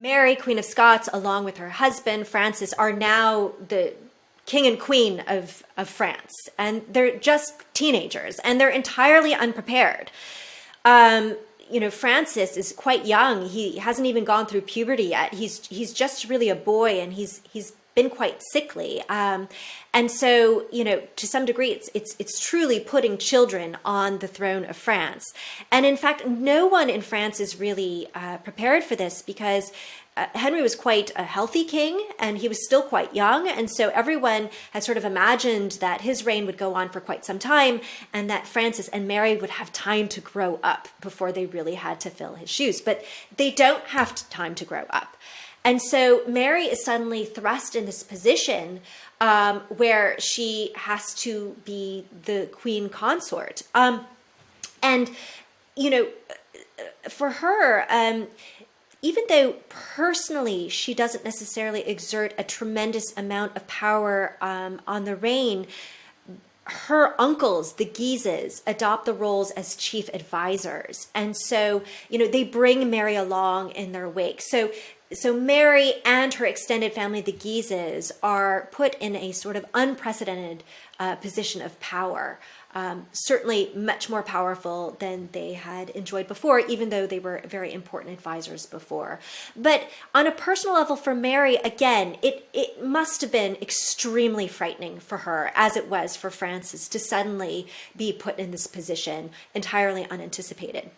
Mary, Queen of Scots, along with her husband, Francis, are now the king and queen of France. And they're just teenagers and they're entirely unprepared. Francis is quite young. He hasn't even gone through puberty yet. He's just really a boy, and he's been quite sickly. And so, to some degree, it's truly putting children on the throne of France. And in fact, no one in France is really prepared for this, because Henry was quite a healthy king and he was still quite young. And so everyone had sort of imagined that his reign would go on for quite some time and that Francis and Mary would have time to grow up before they really had to fill his shoes. But they don't have time to grow up. And so Mary is suddenly thrust in this position where she has to be the queen consort. For her, even though personally she doesn't necessarily exert a tremendous amount of power on the reign, her uncles, the Guises, adopt the roles as chief advisors. And so, they bring Mary along in their wake. So Mary and her extended family, the Guises, are put in a sort of unprecedented position of power. Certainly much more powerful than they had enjoyed before, even though they were very important advisors before. But on a personal level for Mary, again, it must have been extremely frightening for her, as it was for Francis, to suddenly be put in this position entirely unanticipated.